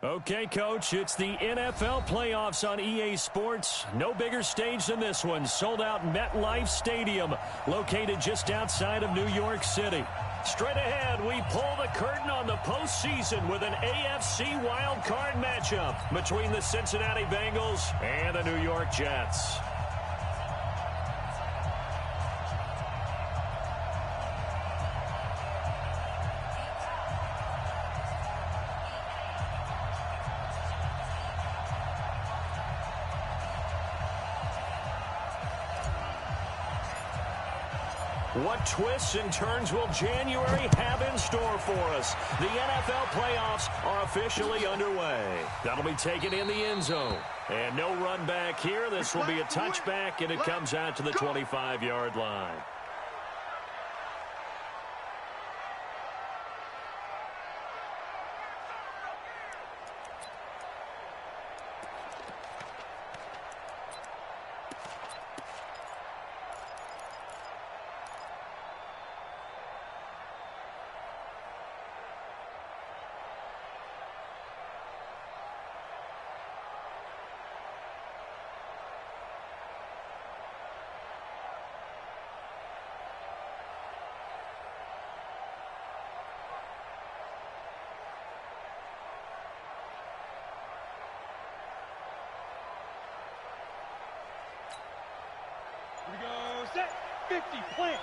Okay, Coach, it's the NFL playoffs on EA Sports. No bigger stage than this one. Sold out MetLife Stadium, located just outside of New York City. Straight ahead, we pull the curtain on the postseason with an AFC Wildcard matchup between the Cincinnati Bengals and the New York Jets. What twists and turns will January have in store for us? The NFL playoffs are officially underway. That'll be taken in the end zone. And no run back here. This will be a touchback, and it comes out to the 25-yard line. Here we go, set, 50, plant.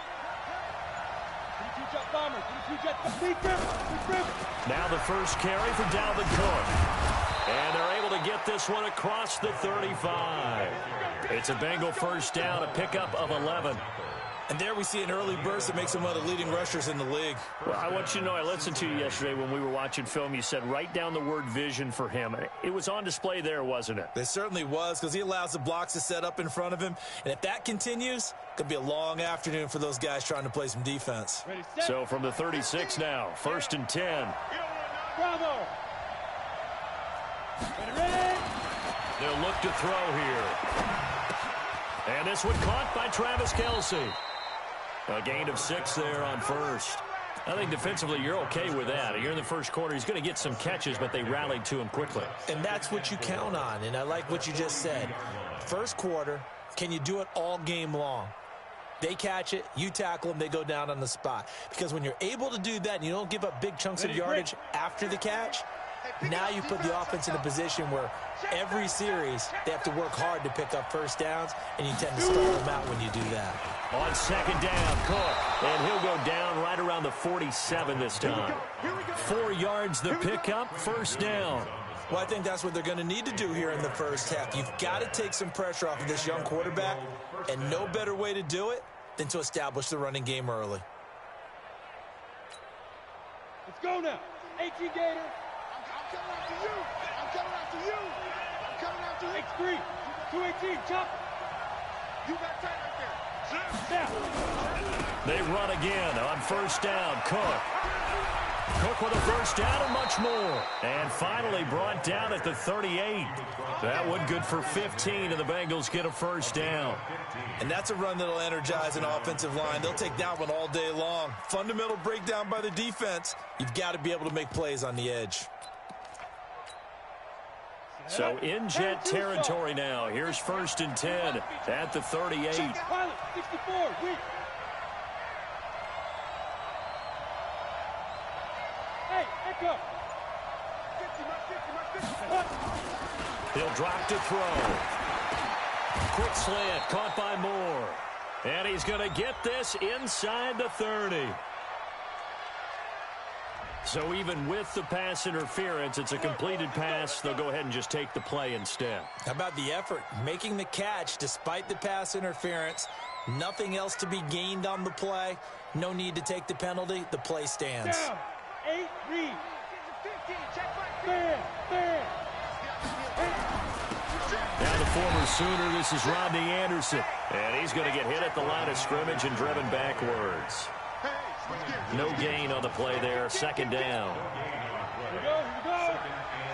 32 jump bomber, 32 jet, Now the first carry for Dalvin Cook. And they're able to get this one across the 35. It's a Bengal first down, a pickup of 11. And there we see an early burst that makes him one of the leading rushers in the league. Well, I want you to know, I listened to you yesterday when we were watching film. You said write down the word vision for him. It was on display there, wasn't it? It certainly was, because he allows the blocks to set up in front of him. And if that continues, it could be a long afternoon for those guys trying to play some defense. So from the 36 now, 1st and 10. Bravo. They'll look to throw here. And this one caught by Travis Kelce. A gain of 6 there on first. I think defensively you're okay with that. You're in the first quarter. He's going to get some catches, but they rallied to him quickly. And that's what you count on, and I like what you just said. First quarter, can you do it all game long? They catch it, you tackle them, they go down on the spot. Because when you're able to do that and you don't give up big chunks of yardage after the catch, now you put the offense in a position where every series they have to work hard to pick up first downs, and you tend to stall them out when you do that. On second down, Cook, and he'll go down right around the 47 this time. 4 yards the pickup, first down. Well, I think that's what they're going to need to do here in the first half. You've got to take some pressure off of this young quarterback, and no better way to do it than to establish the running game early. Let's go now. 18 Gator. I'm coming after you. I'm coming after you. I'm coming after you. X3. 218. Chop. You got tight right there. They run again on first down. Cook. Cook with a first down and much more. And finally brought down at the 38. That one good for 15, and the Bengals get a first down. And that's a run that'll energize an offensive line. They'll take that one all day long. Fundamental breakdown by the defense. You've got to be able to make plays on the edge. So in Jet territory now. Here's 1st and 10 at the 38. 64, weak. Hey, echo. He'll drop to throw. Quick slant, caught by Moore. And he's going to get this inside the 30. So even with the pass interference, it's a completed pass. They'll go ahead and just take the play instead. How about the effort? Making the catch despite the pass interference. Nothing else to be gained on the play. No need to take the penalty. The play stands. Down. 8, read. 15, check back. Bam. Now the former Sooner, this is Rodney Anderson. And he's going to get hit at the line of scrimmage and driven backwards. No gain on the play there. 2nd down. Here we go.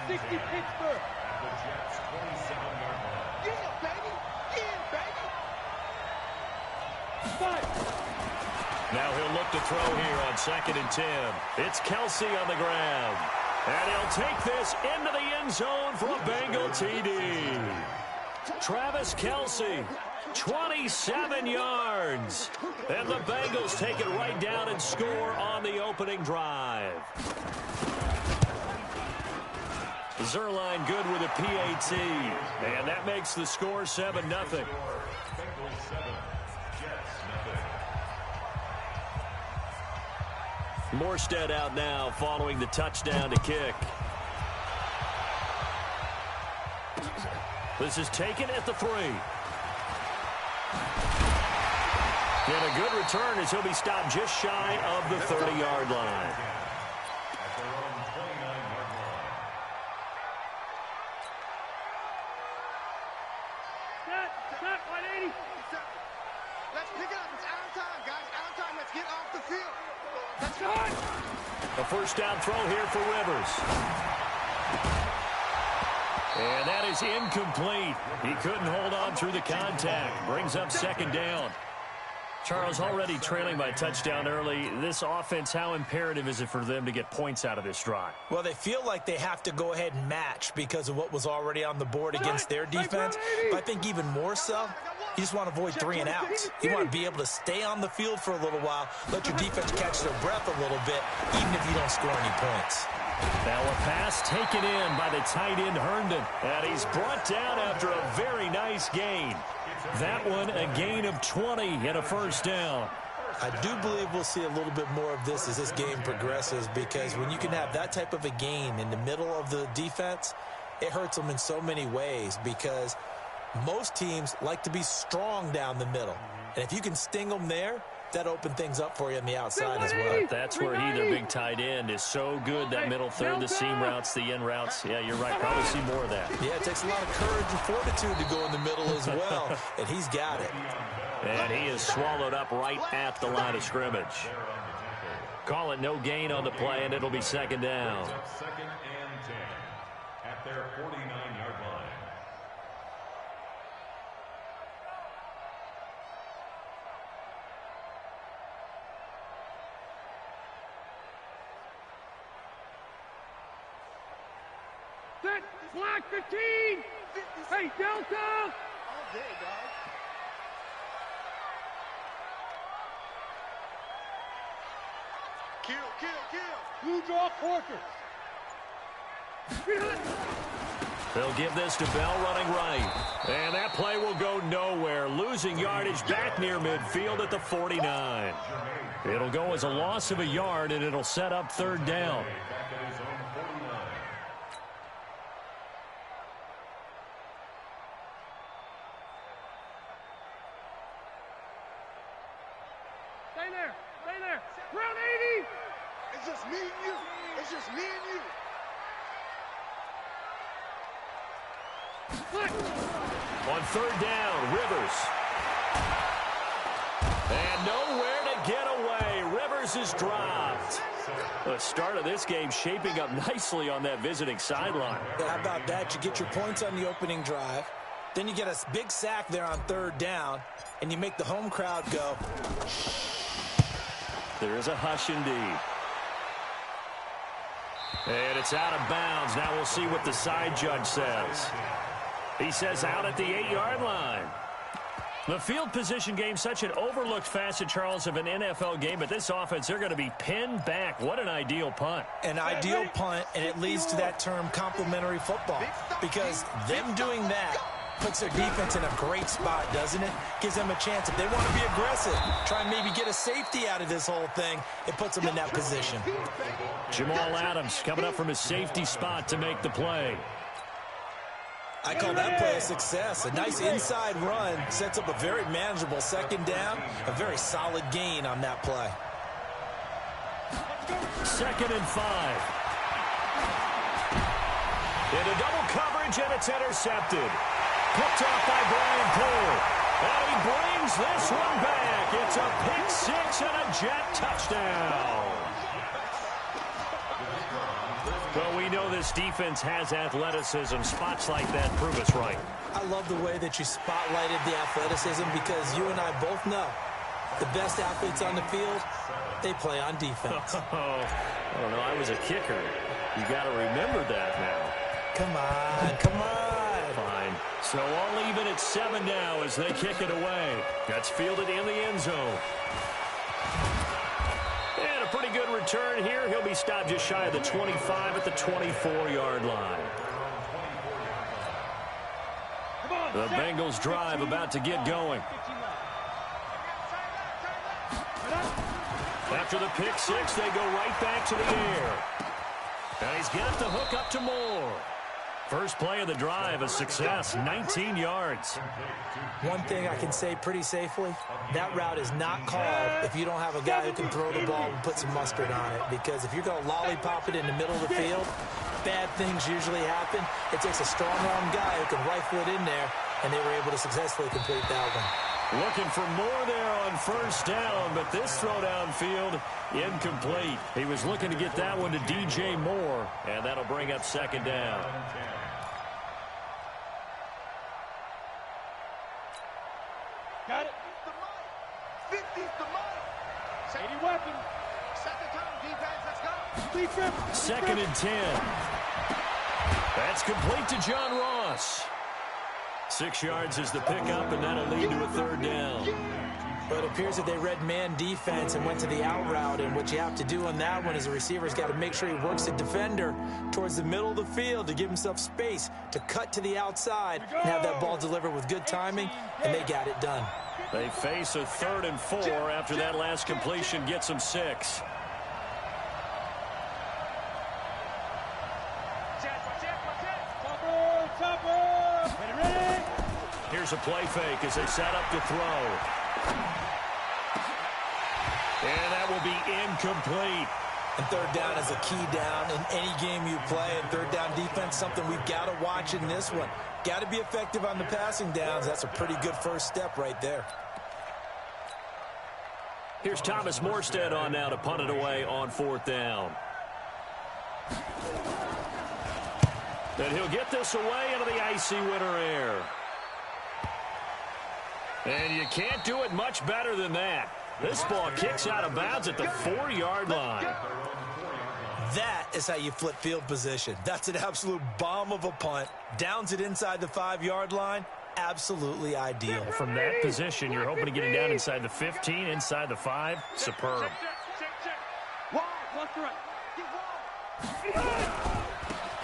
60 Pittsburgh. Yeah, baby. 5. Now he'll look to throw here on 2nd and 10. It's Kelce on the ground. And he'll take this into the end zone for a Bengal TD. Travis Kelce, 27 yards. And the Bengals take it right down and score on the opening drive. Zerline good with a PAT. And that makes the score 7-0. Morstead out now following the touchdown to kick. This is taken at the 3. And a good return as he'll be stopped just shy of the 30-yard line. Set, 180. Let's pick it up. It's out of time, guys. Out of time. Let's get off the field. Let's go. A first down throw here for Rivers. And that is incomplete. He couldn't hold on through the contact. Brings up second down. Charles, already trailing by a touchdown early. This offense, how imperative is it for them to get points out of this drive? Well, they feel like they have to go ahead and match because of what was already on the board against their defense. But I think even more so, you just want to avoid 3 and outs. You want to be able to stay on the field for a little while, let your defense catch their breath a little bit, even if you don't score any points. Now a pass taken in by the tight end Herndon. And he's brought down after a very nice gain. That one a gain of 20 and a first down. I do believe we'll see a little bit more of this as this game progresses, because when you can have that type of a gain in the middle of the defense, it hurts them in so many ways, because most teams like to be strong down the middle. And if you can sting them there, that opened things up for you on the outside as well. But that's where he, their big tight end, is so good. That middle third, the seam routes, the in routes. Yeah, you're right. Probably see more of that. Yeah, it takes a lot of courage and fortitude to go in the middle as well, and he's got it. And he is swallowed up right at the line of scrimmage. Call it no gain on the play, and it'll be second down. Second and 10 at their 49-yard line. Set, slack 15. Hey, Delta. All day, dog. Kill, kill, kill. Blue draw quarter. They'll give this to Bell running right. And that play will go nowhere. Losing yardage back near midfield at the 49. It'll go as a loss of a yard, and it'll set up third down. Stay there. Stay there. Round 80. It's just me and you. It's just me and you. On third down, Rivers. And nowhere to get away. Rivers is dropped. The start of this game shaping up nicely on that visiting sideline. How about that? You get your points on the opening drive. Then you get a big sack there on third down, and you make the home crowd go. There is a hush indeed. And it's out of bounds. Now we'll see what the side judge says. He says out at the 8-yard line. The field position game, such an overlooked facet, Charles, of an NFL game. But this offense, they're going to be pinned back. What an ideal punt. An ideal punt, and it leads to that term complementary football. Because them doing that puts their defense in a great spot, doesn't it? Gives them a chance. If they want to be aggressive, try and maybe get a safety out of this whole thing, it puts them in that position. Jamal Adams coming up from his safety spot to make the play. I call that play a success. A nice inside run sets up a very manageable second down. A very solid gain on that play. 2nd and 5. Into double coverage, and it's intercepted. Picked off by Brian Poole. And he brings this one back. It's a pick six and a Jet touchdown. Well, we know this defense has athleticism. Spots like that prove us right. I love the way that you spotlighted the athleticism, because you and I both know the best athletes on the field, they play on defense. I don't know. I was a kicker. You got to remember that now. Come on, come on. Fine. So all even at 7 now as they kick it away. That's fielded in the end zone. And a pretty good return here. He'll be stopped just shy of the 25 at the 24-yard line. The Bengals drive about to get going. After the pick six, they go right back to the air. And he's got the hook up to Moore. First play of the drive, a success, 19 yards. One thing I can say pretty safely, that route is not called if you don't have a guy who can throw the ball and put some mustard on it. Because if you're going to lollipop it in the middle of the field, bad things usually happen. It takes a strong-arm guy who can rifle it in there, and they were able to successfully complete that one. Looking for more there on first down, but this throw downfield incomplete. He was looking to get that one to DJ Moore, and that'll bring up second down. Got it. 50's the money. 80 weapon. Second time, defense, let's go. Second and 10. That's complete to John Ross. 6 yards is the pickup, and that'll lead to a third down. But it appears that they read man defense and went to the out route, and what you have to do on that one is the receiver's got to make sure he works the defender towards the middle of the field to give himself space to cut to the outside and have that ball delivered with good timing, and they got it done. They face a 3rd and 4 after that last completion gets them 6. Here's a play fake as they set up to throw. And that will be incomplete. And third down is a key down in any game you play. And third down defense, something we've got to watch in this one. Got to be effective on the passing downs. That's a pretty good first step right there. Here's Thomas Morstead on now to punt it away on 4th down. And he'll get this away into the icy winter air. And you can't do it much better than that. This ball kicks out of bounds at the 4-yard line. That is how you flip field position. That's an absolute bomb of a punt. Downs it inside the 5-yard line. Absolutely ideal. From that position, you're hoping to get it down inside the 15, inside the 5. Superb.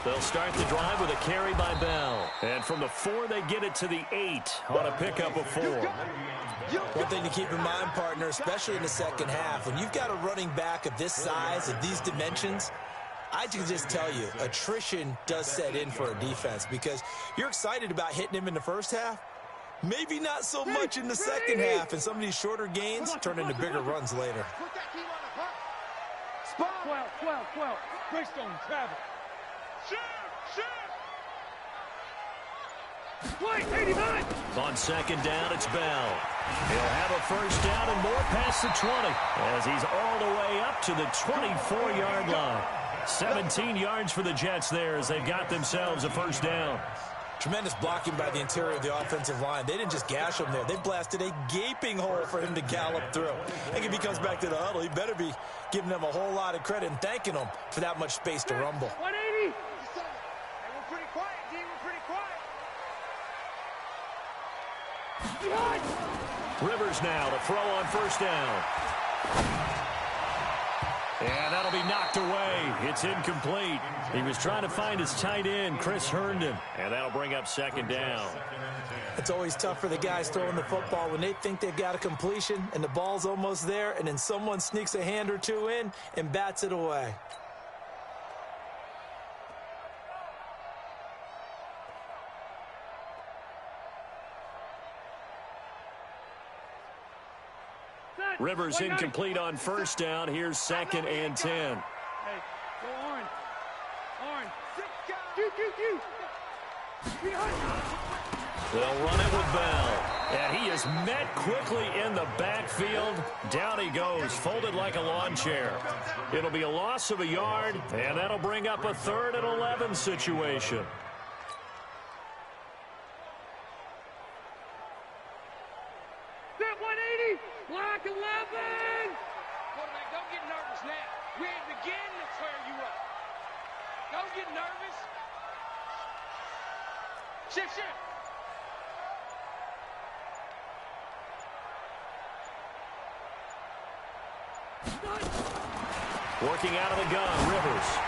They'll start the drive with a carry by Bell. And from the 4, they get it to the 8 on a pickup of 4. One thing to keep in mind, partner, especially in the second half, when you've got a running back of this size, of these dimensions, I can just tell you, attrition does set in for a defense because you're excited about hitting him in the first half. Maybe not so much in the second half, and some of these shorter gains turn into bigger runs later. 12. Greystone, travel. Wait, 89. On second down, it's Bell. He'll have a first down and more past the 20 as he's all the way up to the 24-yard line. 17 yards for the Jets there as they've got themselves a first down. Tremendous blocking by the interior of the offensive line. They didn't just gash him there. They blasted a gaping hole for him to gallop through. I think if he comes back to the huddle, he better be giving them a whole lot of credit and thanking them for that much space to rumble. 180. Hey, we're pretty quiet, D. We're pretty quiet. Rivers now to throw on first down. And that'll be knocked away. It's incomplete. He was trying to find his tight end, Chris Herndon. And that'll bring up second down. It's always tough for the guys throwing the football when they think they've got a completion and the ball's almost there, and then someone sneaks a hand or two in and bats it away. Rivers incomplete on first down. Here's second and 10. Hey, go Orange. They'll run it with Bell. And he is met quickly in the backfield. Down he goes, folded like a lawn chair. It'll be a loss of a yard, and that'll bring up a 3rd and 11 situation. That 180. Block 11! Quarterback, don't get nervous now. We're at the beginning to clear you up. Don't get nervous. Shift. Working out of the gun, Rivers.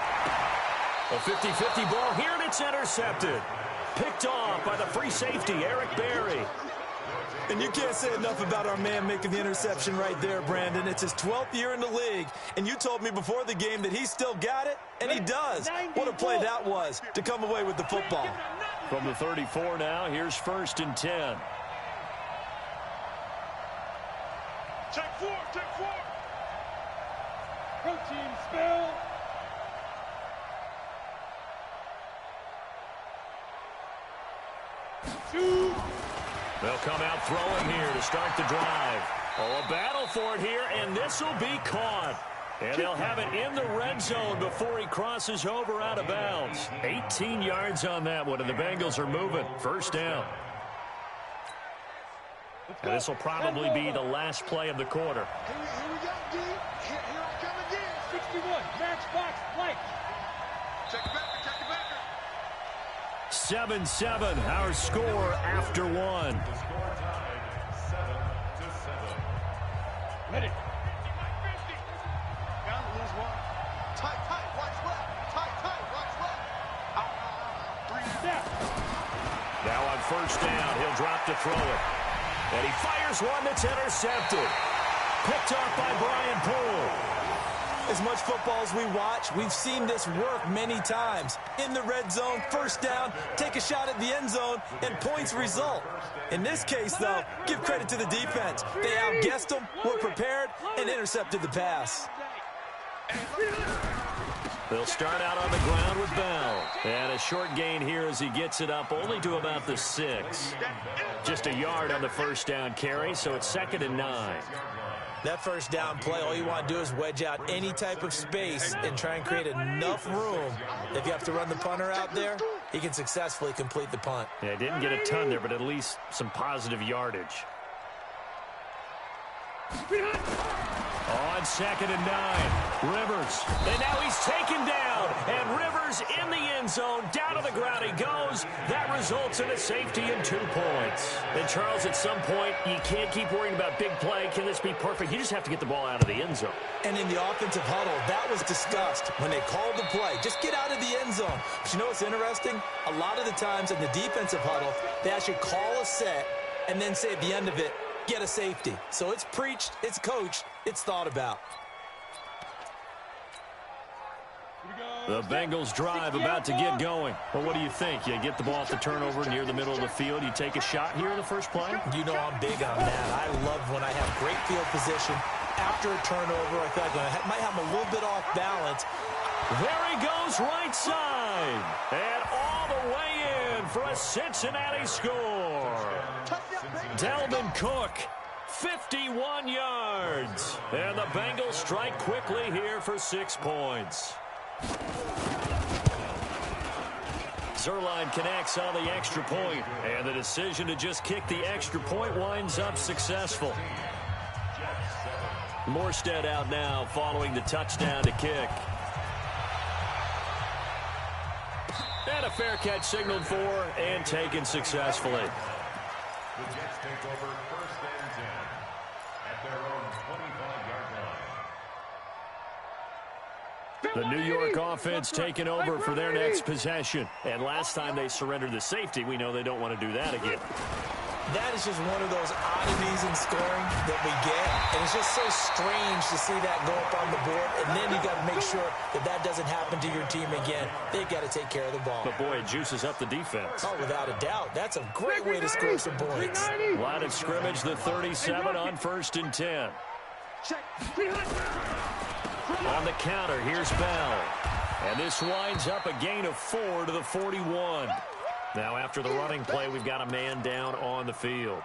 A 50-50 ball here, and it's intercepted. Picked off by the free safety, Eric Berry. And you can't say enough about our man making the interception right there, Brandon. It's his 12th year in the league, and you told me before the game that he still got it, and he does. What a play that was to come away with the football. From the 34 now, here's 1st and 10. Check four. Protein spill. Two. They'll come out throwing here to start the drive. Oh, a battle for it here, and this will be caught. And they'll have it in the red zone before he crosses over out of bounds. 18 yards on that one, and the Bengals are moving. 1st down. And this will probably be the last play of the quarter. Here we go, D. Here I come again. 61. Match box play. Check it back. 7-7, our score after one. The score tied 7-7. Ready. 50. Gotta lose one. Tight, watch left. Tight, watch left. 3 step. Now on 1st down, he'll drop to throw it. And he fires one that's intercepted. Picked off by Brian Poole. As much football as we watch, we've seen this work many times. In the red zone, 1st down, take a shot at the end zone, and points result. In this case, though, give credit to the defense. They outguessed them, were prepared, and intercepted the pass. They'll start out on the ground with Bell. And a short gain here as he gets it up only to about the 6. Just a yard on the 1st down carry, so it's 2nd and 9. That 1st down play, all you want to do is wedge out any type of space and try and create enough room. If you have to run the punter out there, he can successfully complete the punt. Yeah, didn't get a ton there, but at least some positive yardage. On 2nd and 9, Rivers. And now he's taken down. And Rivers in the end zone. Down to the ground he goes. That results in a safety and 2 points. And Charles, at some point, you can't keep worrying about big play. Can this be perfect? You just have to get the ball out of the end zone. And in the offensive huddle, that was discussed when they called the play. Just get out of the end zone. But you know what's interesting? A lot of the times in the defensive huddle, they actually call a set and then say at the end of it, get a safety. So it's preached, it's coached, it's thought about. The Bengals drive about to get going. Well, what do you think? You get the ball off the turnover near the middle of the field. You take a shot here in the first play? You know I'm big on that. I love when I have great field position. After a turnover, I feel like I might have a little bit off balance. There he goes, right side. And all the way in for a Cincinnati score. Dalvin Cook, 51 yards. And the Bengals strike quickly here for 6 points. Zerline connects on the extra point, and the decision to just kick the extra point winds up successful. Morstead out now following the touchdown to kick. And a fair catch signaled for and taken successfully. The Jets take over 1st and 10 at their own 25-yard line. The New York offense taking over for their next possession. And last time they surrendered the safety, we know they don't want to do that again. That is just one of those oddities in scoring that we get. And it's just so strange to see that go up on the board. And then you got to make sure that that doesn't happen to your team again. They've got to take care of the ball. But, boy, it juices up the defense. Oh, without a doubt. That's a great way to score some points. Line of scrimmage, the 37 on 1st and 10. On the counter, here's Bell. And this winds up a gain of 4 to the 41. Now, after the running play, we've got a man down on the field.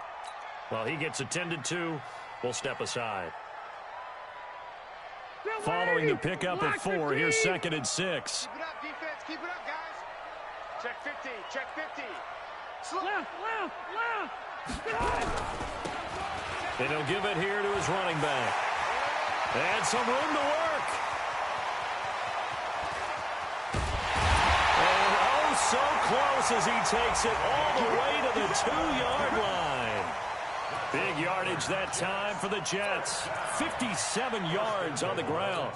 Well, he gets attended to. We'll step aside. Following the pickup of 4, here's 2nd and 6. Keep it up, defense. Keep it up, guys. Check 50. Check 50. Left. And he'll give it here to his running back. And some room to work. So close as he takes it all the way to the 2-yard line. Big yardage that time for the Jets. 57 yards on the ground.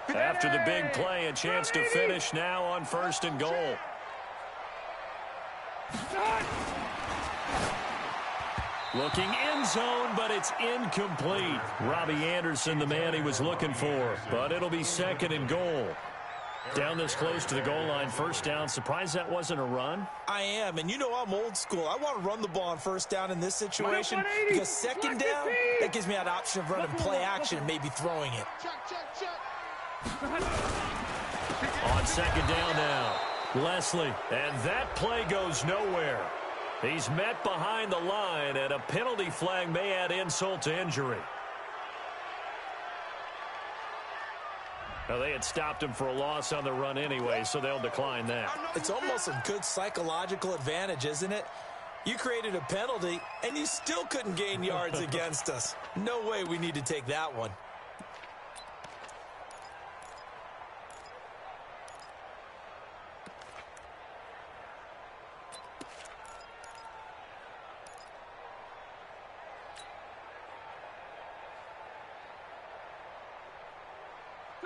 After the big play, a chance to finish now on 1st and goal. Looking end zone, but it's incomplete. Robbie Anderson, the man he was looking for, but it'll be 2nd and goal. Down this close to the goal line, 1st down. Surprised that wasn't a run? I am, and you know I'm old school. I want to run the ball on 1st down in this situation because 2nd down, that gives me that option of running play action and maybe throwing it. On 2nd down now, Leslie, and that play goes nowhere. He's met behind the line, and a penalty flag may add insult to injury. Now, they had stopped him for a loss on the run anyway, so they'll decline that. It's almost a good psychological advantage, isn't it? You created a penalty, and you still couldn't gain yards against us. No way we need to take that one.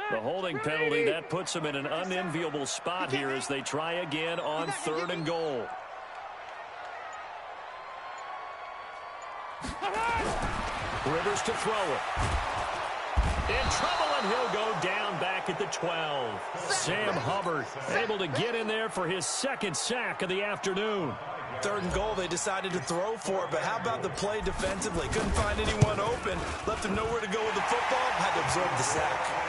The holding penalty, that puts them in an unenviable spot here as they try again on 3rd and goal. Rivers to throw it. In trouble, and he'll go down back at the 12. Sam Hubbard able to get in there for his 2nd sack of the afternoon. 3rd and goal, they decided to throw for it, but how about the play defensively? Couldn't find anyone open, left him nowhere to go with the football, had to absorb the sack.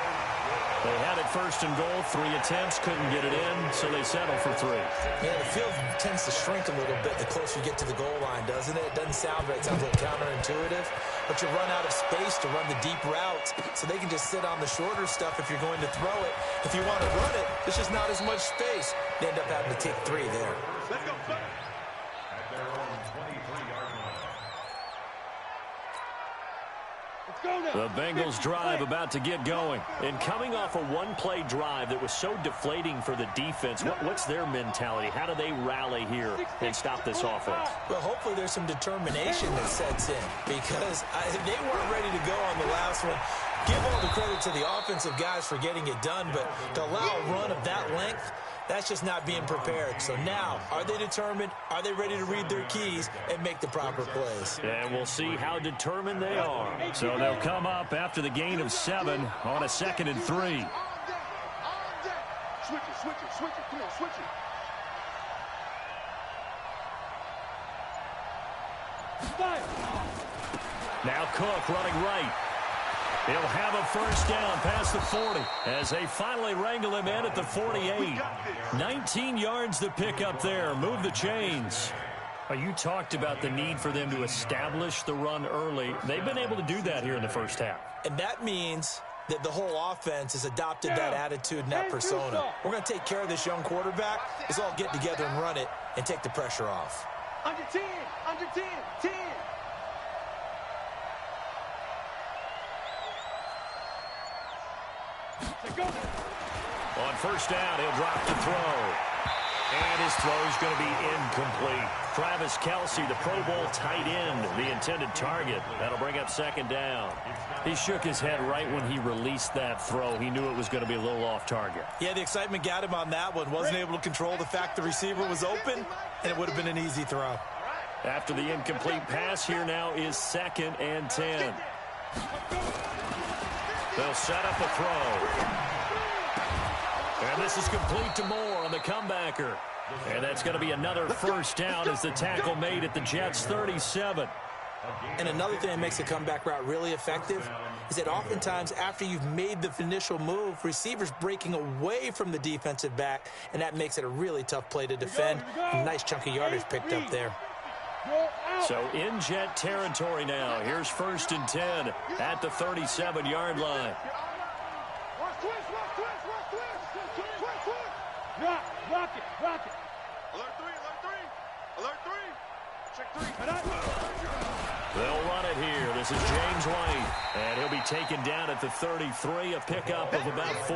They had it 1st and goal, 3 attempts, couldn't get it in, so they settle for 3. Yeah, the field tends to shrink a little bit the closer you get to the goal line, doesn't it? It doesn't sound right. It sounds a little counterintuitive. But you run out of space to run the deep routes, so they can just sit on the shorter stuff if you're going to throw it. If you want to run it, there's just not as much space. They end up having to take 3 there. Let's go, son. At their own 23-yard line. The Bengals drive about to get going. And coming off a one-play drive that was so deflating for the defense, what's their mentality? How do they rally here and stop this offense? Well, hopefully there's some determination that sets in because they weren't ready to go on the last one. Give all the credit to the offensive guys for getting it done, but to allow a run of that length, that's just not being prepared. So now, are they determined? Are they ready to read their keys and make the proper plays? And we'll see how determined they are. So they'll come up after the gain of 7 on a 2nd and 3. Switch it. Come on, switch it. Now Cook running right. He'll have a 1st down past the 40 as they finally wrangle him in at the 48. 19 yards to pick up there. Move the chains. You talked about the need for them to establish the run early. They've been able to do that here in the 1st half. And that means that the whole offense has adopted that attitude and that persona. We're going to take care of this young quarterback. Let's all get together and run it and take the pressure off. Under 10, 10. On 1st down, he'll drop to throw. And his throw is going to be incomplete. Travis Kelce, the Pro Bowl tight end, the intended target. That'll bring up 2nd down. He shook his head right when he released that throw. He knew it was going to be a little off target. Yeah, the excitement got him on that one. Wasn't able to control the fact the receiver was open, and it would have been an easy throw. After the incomplete pass, here now is 2nd and 10. They'll set up a throw. And this is complete to Moore on the comebacker. And that's going to be another 1st down as the tackle made at the Jets' 37. And another thing that makes a comeback route really effective is that oftentimes after you've made the initial move, receivers breaking away from the defensive back, and that makes it a really tough play to defend. A nice chunk of yardage picked up there. So in Jet territory now. Here's 1st and 10 at the 37-yard line. Rock it. Alert 3. Check 3. They'll run it here. This is James White. And he'll be taken down at the 33, a pickup of about 4.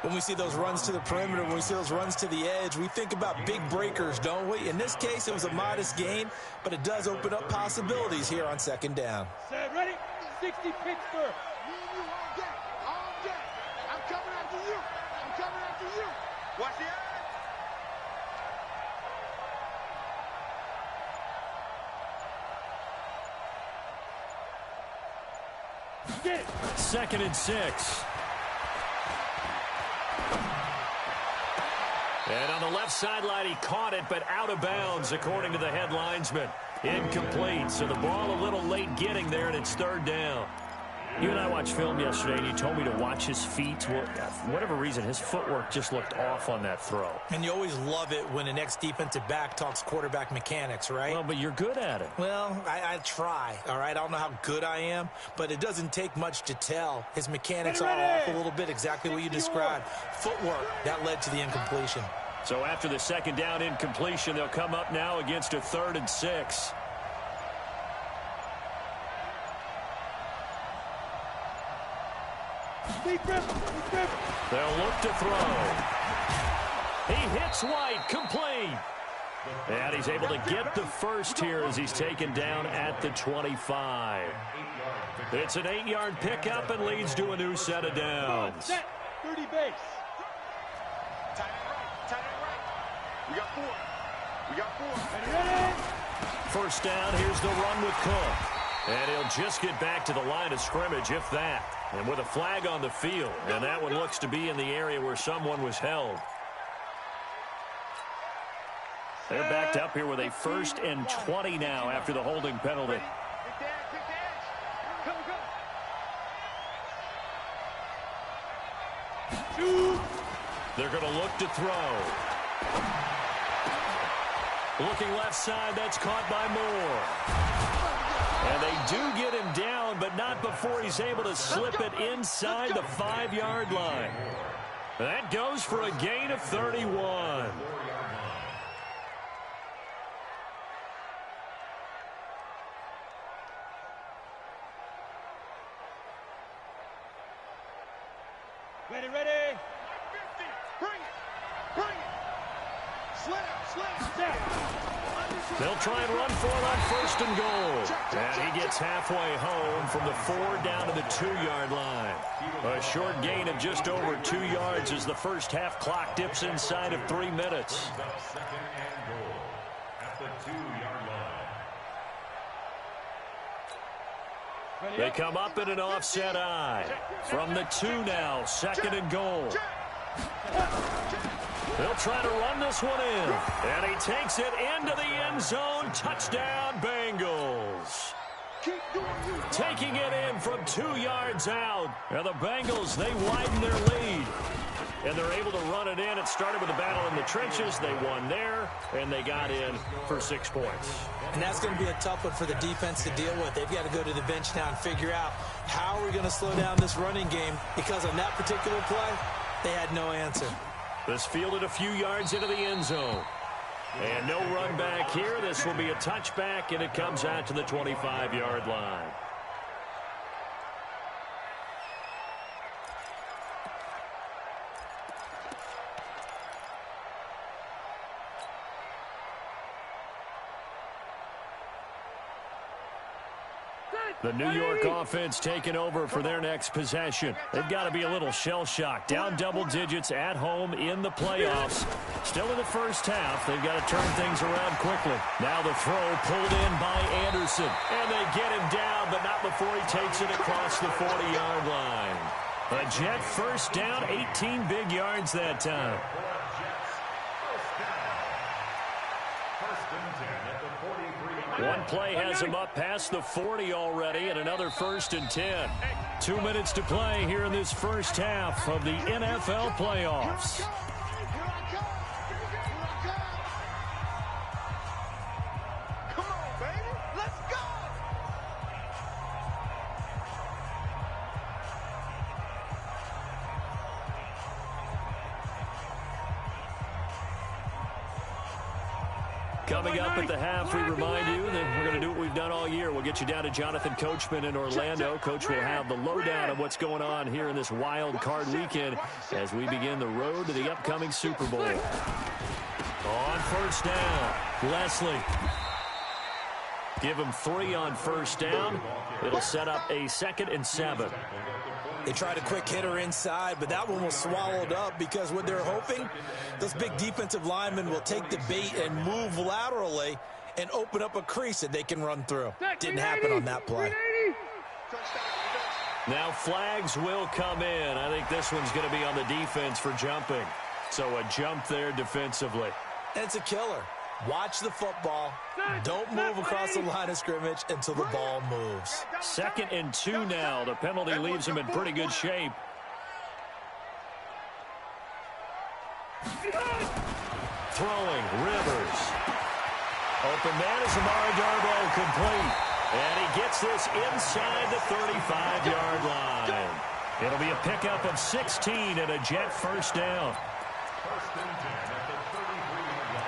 When we see those runs to the perimeter, when we see those runs to the edge, we think about big breakers, don't we? In this case, it was a modest gain, but it does open up possibilities here on second down. Set, ready? 60 Pittsburgh. Me and you all day. All day. I'm coming after you. I'm coming after you. Watch the eye. Get it. 2nd and 6. And on the left sideline, he caught it, but out of bounds, according to the head linesman. Incomplete, so the ball a little late getting there, and it's 3rd down. You and I watched film yesterday, and you told me to watch his feet. Well, for whatever reason, his footwork just looked off on that throw. And you always love it when an ex-defensive back talks quarterback mechanics, right? Well, but you're good at it. Well, I try, all right? I don't know how good I am, but it doesn't take much to tell. His mechanics are off a little bit, exactly what you described. Footwork, that led to the incompletion. So after the 2nd down incompletion, they'll come up now against a 3rd and 6. They'll look to throw. He hits White, complete. And he's able to get the first here as he's taken down at the 25. It's an 8-yard pickup and leads to a new set of downs. 30 base. Tight end right. We got 4. We got 4. Ready? First down, here's the run with Cook. And he'll just get back to the line of scrimmage, if that. And with a flag on the field. And that one looks to be in the area where someone was held. They're backed up here with a 1st and 20 now after the holding penalty. They're going to look to throw. Looking left side, that's caught by Moore. And they do get him down, but not before he's able to slip it inside the 5-yard line. That goes for a gain of 31. Ready. 50. Bring it. Bring it. Slam. They'll try and run for it on 1st and goal. And he gets halfway home from the 4 down to the 2-yard line. A short gain of just over 2 yards as the first half clock dips inside of 3 minutes. 2nd and goal at the 2-yard line. They come up in an offset eye. From the 2 now, 2nd and goal. They'll try to run this one in. And he takes it into the end zone. Touchdown, Bengals. Taking it in from 2 yards out. And the Bengals, they widen their lead. And they're able to run it in. It started with a battle in the trenches. They won there, and they got in for 6 points. And that's going to be a tough one for the defense to deal with. They've got to go to the bench now and figure out how are we going to slow down this running game, because on that particular play, they had no answer. This fielded a few yards into the end zone. And no run back here. This will be a touchback, and it comes out to the 25-yard line. The New York offense taking over for their next possession. They've got to be a little shell-shocked. Down double digits at home in the playoffs. Still in the first half. They've got to turn things around quickly. Now the throw pulled in by Anderson. And they get him down, but not before he takes it across the 40-yard line. A Jet first down, 18 big yards that time. One play has him up past the 40 already, and another 1st and 10. 2 minutes to play here in this first half of the NFL playoffs. Come on, baby. Let's go. Coming up at the half, we remind you that we're going to do what we've we've done all year. We'll get you down to Jonathan Coachman in Orlando. Coach will have the lowdown of what's going on here in this wild card weekend as we begin the road to the upcoming Super Bowl. On first down, Leslie. Give him 3 on first down. It'll set up a 2nd and 7. They tried a quick hitter inside, but that one was swallowed up because what they're hoping, those big defensive linemen will take the bait and move laterally and open up a crease that they can run through. Didn't happen on that play. Now flags will come in. I think this one's going to be on the defense for jumping. So a jump there defensively. And it's a killer. Watch the football. Don't move across the line of scrimmage until the ball moves. 2nd and 2 now. The penalty leaves him in pretty good shape. Throwing, Rivers. Open man is Amari Darbo, complete. And he gets this inside the 35-yard line. It'll be a pickup of 16 and a Jet first down. First and 10 at the 33-yard line.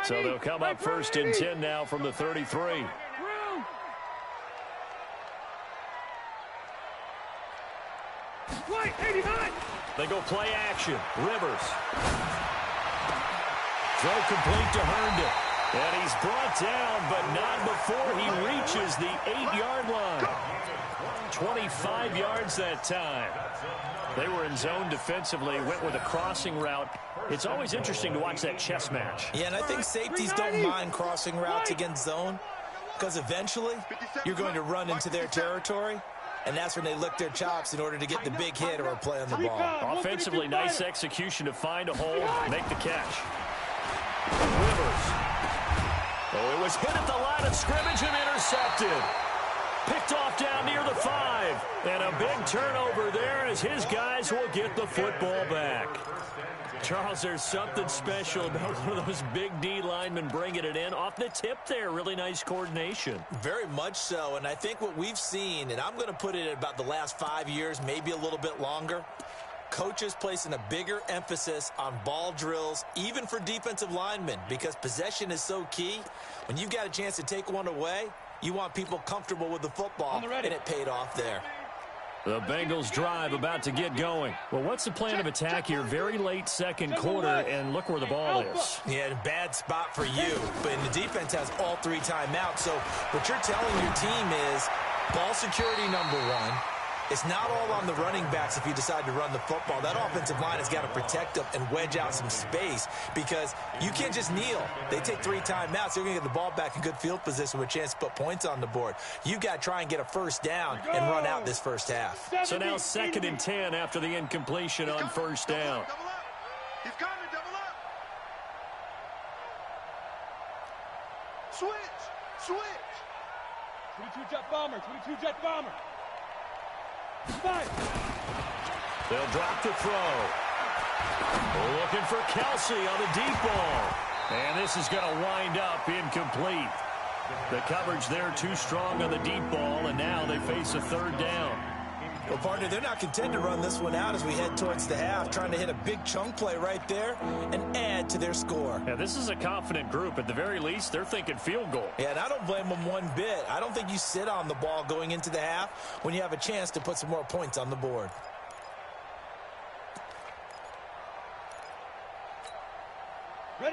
So they'll come up first and 10 now from the 33. They go play action. Rivers. Throw complete to Herndon. And he's brought down, but not before he reaches the 8-yard line. 25 yards that time. They were in zone defensively, went with a crossing route. It's always interesting to watch that chess match. Yeah, and I think safeties don't mind crossing routes against zone because eventually you're going to run into their territory, and that's when they lick their chops in order to get the big hit or a play on the ball. Offensively, nice execution to find a hole, make the catch. Rivers. Oh, it was hit at the line of scrimmage and intercepted. Picked off down near the 5. And a big turnover there as his guys will get the football back. Charles, there's something special about one of those big D linemen bringing it in. Off the tip there, really nice coordination. Very much so, and I think what we've seen, and I'm going to put it at about the last 5 years, maybe a little bit longer, coaches placing a bigger emphasis on ball drills, even for defensive linemen, because possession is so key. When you've got a chance to take one away, you want people comfortable with the football, and it paid off there. The Bengals drive about to get going. Well, what's the plan of attack here? Very late second quarter, and look where the ball is. Yeah, bad spot for you, but the defense has all 3 timeouts. So what you're telling your team is ball security number 1. It's not all on the running backs if you decide to run the football. That offensive line has got to protect them and wedge out some space because you can't just kneel. They take 3 timeouts. They're going to get the ball back in good field position with a chance to put points on the board. You've got to try and get a first down and run out this first half. So now 2nd and 10 after the incompletion on first down. He's coming, double up. Switch. 22 jet bomber. 5. They'll drop the throw. Looking for Kelsey on the deep ball. And this is going to wind up incomplete. The coverage there too strong on the deep ball, and now they face a 3rd down. Well, partner, they're not content to run this one out as we head towards the half, trying to hit a big chunk play right there and add to their score. Yeah, this is a confident group. At the very least, they're thinking field goal. Yeah, and I don't blame them one bit. I don't think you sit on the ball going into the half when you have a chance to put some more points on the board.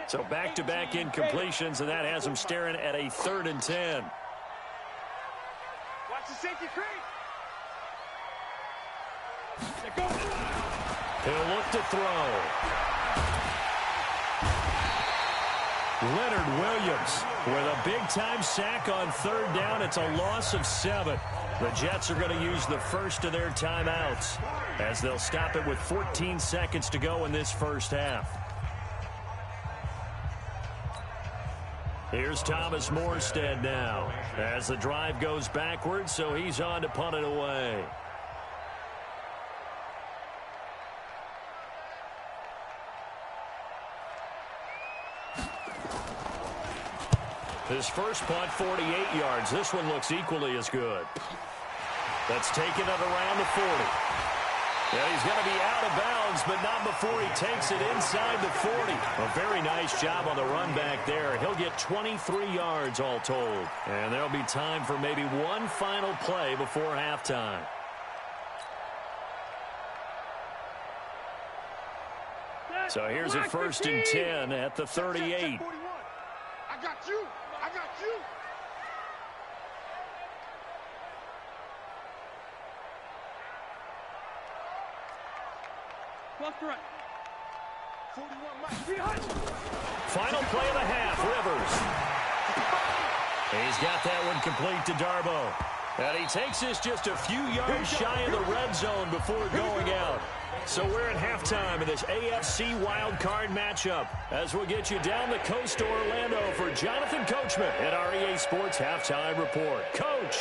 So back-to-back incompletions, and that has them staring at a 3rd and 10. Watch the safety creep. He'll look to throw. Leonard Williams with a big-time sack on 3rd down. It's a loss of 7. The Jets are going to use the first of their timeouts as they'll stop it with 14 seconds to go in this first half. Here's Thomas Morstead now as the drive goes backwards, so he's on to punt it away. His first punt, 48 yards. This one looks equally as good. That's taken it around the 40. Yeah, he's going to be out of bounds, but not before he takes it inside the 40. A very nice job on the run back there. He'll get 23 yards all told. And there'll be time for maybe one final play before halftime. So here's a 1st and 10 at the 38. I got you. I got you. Left to right. 41 Final play of the half, Rivers. He's got that one complete to Darbo. And he takes this just a few yards shy of the red zone before going out. So we're at halftime in this AFC Wildcard matchup as we'll get you down the coast to Orlando for Jonathan Coachman at our EA Sports Halftime Report. Coach.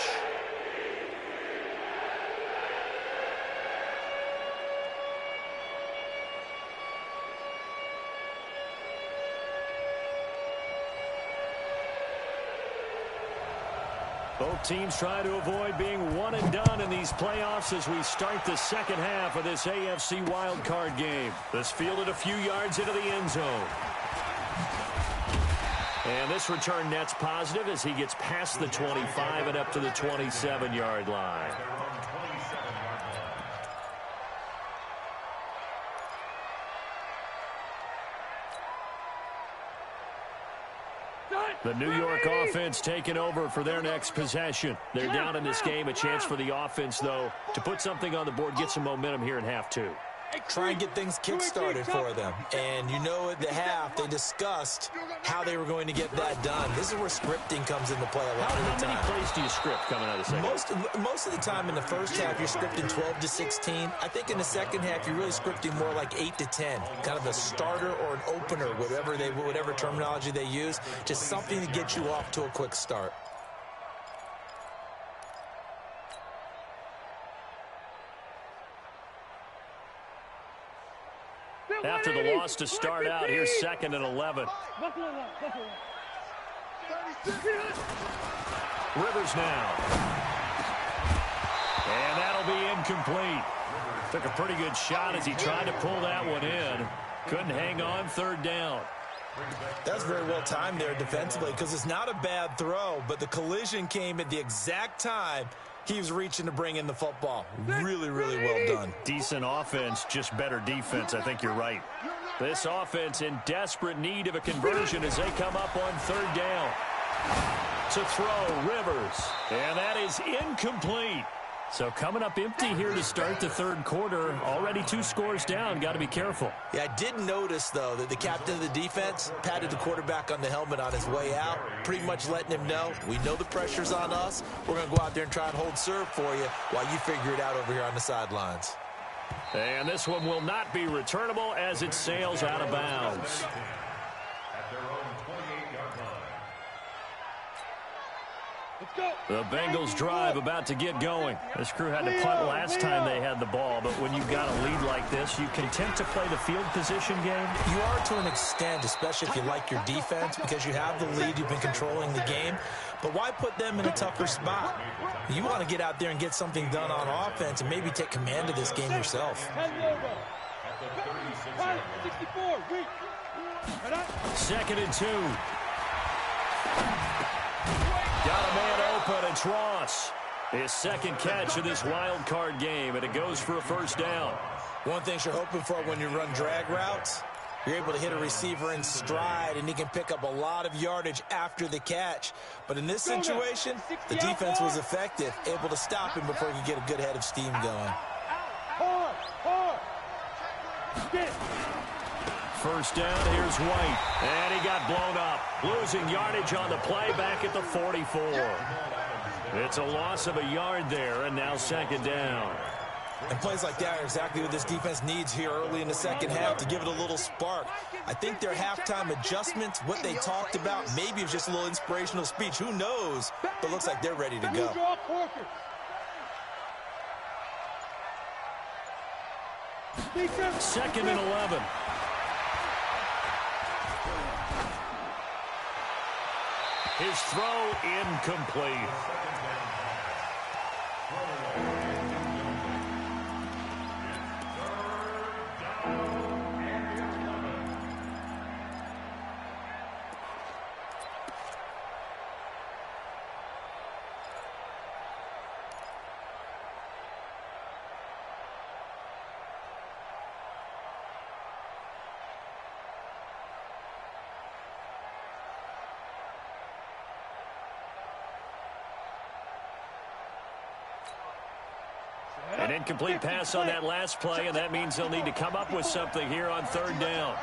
Both teams try to avoid being one and done in these playoffs as we start the second half of this AFC wildcard game. This fielded a few yards into the end zone. And this return net's positive as he gets past the 25 and up to the 27-yard line. The New York offense taking over for their next possession. They're down in this game. A chance for the offense, though, to put something on the board, get some momentum here in half two. Try and get things kick-started for them. And you know at the half, they discussed how they were going to get that done. This is where scripting comes into play a lot of the time. How many plays do you script coming out of the second? Most of the time in the first half, you're scripting 12 to 16. I think in the second half, you're really scripting more like 8 to 10. Kind of a starter or an opener, whatever terminology they use. Just something to get you off to a quick start. After the loss to start out, here's 2nd and 11. Rivers now. And that'll be incomplete. Took a pretty good shot as he tried to pull that one in. Couldn't hang on, 3rd down. That's very well timed there defensively because it's not a bad throw, but the collision came at the exact time he was reaching to bring in the football. Really, really well done. Decent offense, just better defense. I think you're right. This offense in desperate need of a conversion as they come up on 3rd down. To throw, Rivers. And that is incomplete. So coming up empty here to start the 3rd quarter. Already 2 scores down. Got to be careful. Yeah, I did notice, though, that the captain of the defense patted the quarterback on the helmet on his way out, pretty much letting him know, we know the pressure's on us. We're going to go out there and try and hold serve for you while you figure it out over here on the sidelines. And this one will not be returnable as it sails out of bounds. The Bengals drive about to get going. This crew had to punt last time they had the ball, but when you've got a lead like this, you content to play the field position game? You are to an extent, especially if you like your defense, because you have the lead, you've been controlling the game. But why put them in a tougher spot? You want to get out there and get something done on offense and maybe take command of this game yourself. 2nd and 2. Got a man open, it's Ross. His 2nd catch of this wild card game, and it goes for a 1st down. One thing you're hoping for when you run drag routes, you're able to hit a receiver in stride, and he can pick up a lot of yardage after the catch. But in this situation, the defense was effective, able to stop him before he could get a good head of steam going. 1st down, here's White. And he got blown up. Losing yardage on the play back at the 44. It's a loss of a yard there, and now 2nd down. And plays like that are exactly what this defense needs here early in the second half to give it a little spark. I think their halftime adjustments, what they talked about, maybe it's just a little inspirational speech. Who knows? But looks like they're ready to go. 2nd and 11. His throw incomplete. An incomplete pass on that last play, and that means they'll need to come up with something here on third down.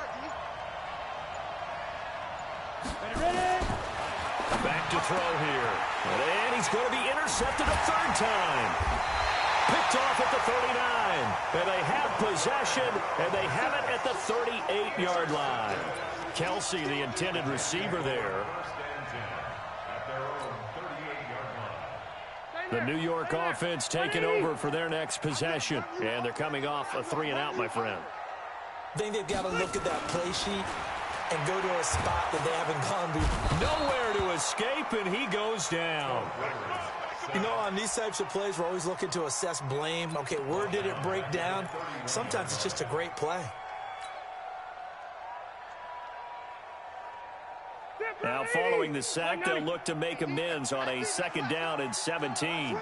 Back to throw here. And he's going to be intercepted a third time. Picked off at the 39. And they have possession, and they have it at the 38-yard line. Kelsey, the intended receiver there. The New York offense taking over for their next possession. And they're coming off a 3-and-out, my friend. I think they've got to look at that play sheet and go to a spot that they haven't gone to. Nowhere to escape, and he goes down. You know, on these types of plays, we're always looking to assess blame. Okay, where did it break down? Sometimes it's just a great play. Now, following the sack, they'll look to make amends on a 2nd down and 17.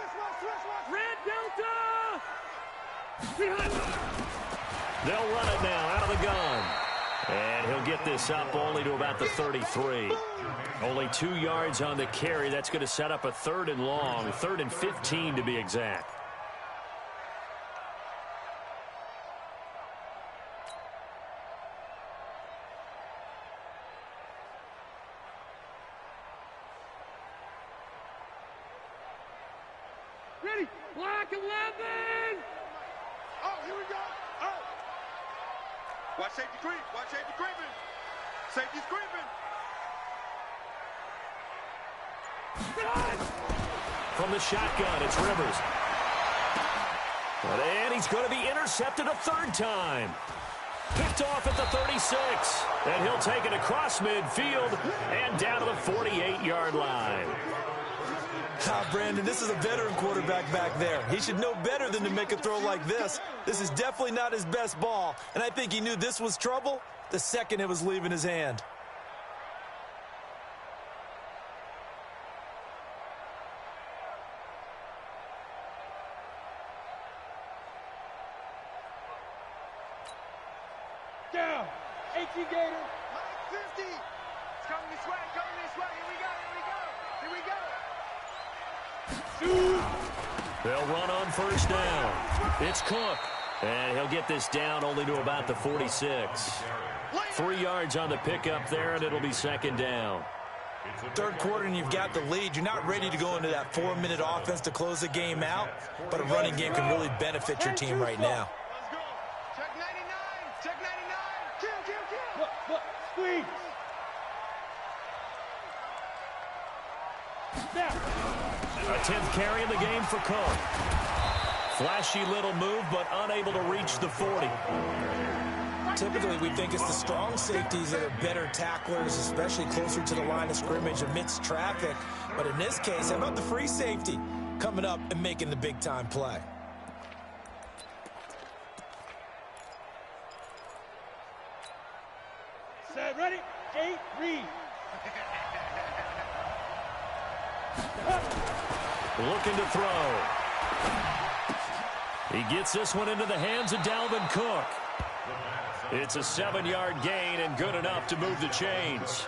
They'll run it now out of the gun. And he'll get this up only to about the 33. Only 2 yards on the carry. That's going to set up a 3rd and long, 3rd and 15 to be exact. Ready? Block 11! Oh, here we go. Oh. Watch safety creep. Watch safety creeping. Safety's creeping. From the shotgun, it's Rivers. And he's going to be intercepted a 3rd time. Picked off at the 36. And he'll take it across midfield and down to the 48-yard line. Brandon, this is a veteran quarterback back there. He should know better than to make a throw like this. This is definitely not his best ball, and I think he knew this was trouble the second it was leaving his hand. Down. 18 Gator. 50. It's coming this way. Coming this way. Here we go. Here we go. Here we go. They'll run on 1st down. It's Cook. And he'll get this down only to about the 46. 3 yards on the pickup there, and it'll be 2nd down. 3rd quarter, and you've got the lead. You're not ready to go into that 4-minute offense to close the game out, but a running game can really benefit your team right now. Let's go. Check 99. Check 99. Kill, kill, kill. Look, squeeze. A 10th carry in the game for Cook. Flashy little move, but unable to reach the 40. Typically, we think it's the strong safeties that are better tacklers, especially closer to the line of scrimmage amidst traffic. But in this case, how about the free safety coming up and making the big-time play? Set, ready? 8, read. Looking to throw. He gets this one into the hands of Dalvin Cook. It's a 7-yard gain and good enough to move the chains.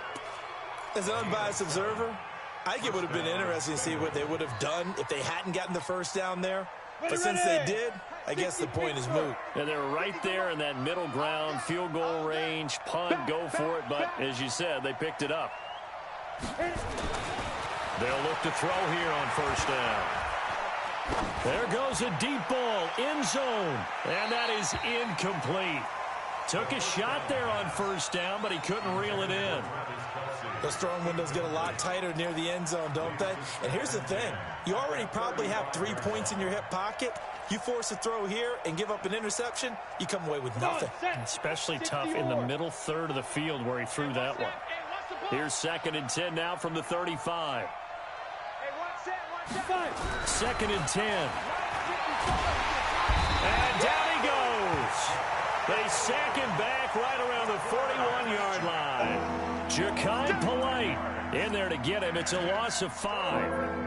As an unbiased observer, I think it would have been interesting to see what they would have done if they hadn't gotten the 1st down there. But since they did, I guess the point is moot. And they're right there in that middle ground, field goal range, punt, go for it. But as you said, they picked it up. They'll look to throw here on 1st down. There goes a deep ball, end zone, and that is incomplete. Took a shot there on 1st down, but he couldn't reel it in. Those throwing windows get a lot tighter near the end zone, don't they? And here's the thing. You already probably have 3 points in your hip pocket. You force a throw here and give up an interception, you come away with nothing. Especially tough in the middle 3rd of the field where he threw that one. Here's 2nd and 10 now from the 35. Second and 10. And down he goes. They sack him back right around the 41-yard line. Ja'Kai Polite in there to get him. It's a loss of 5.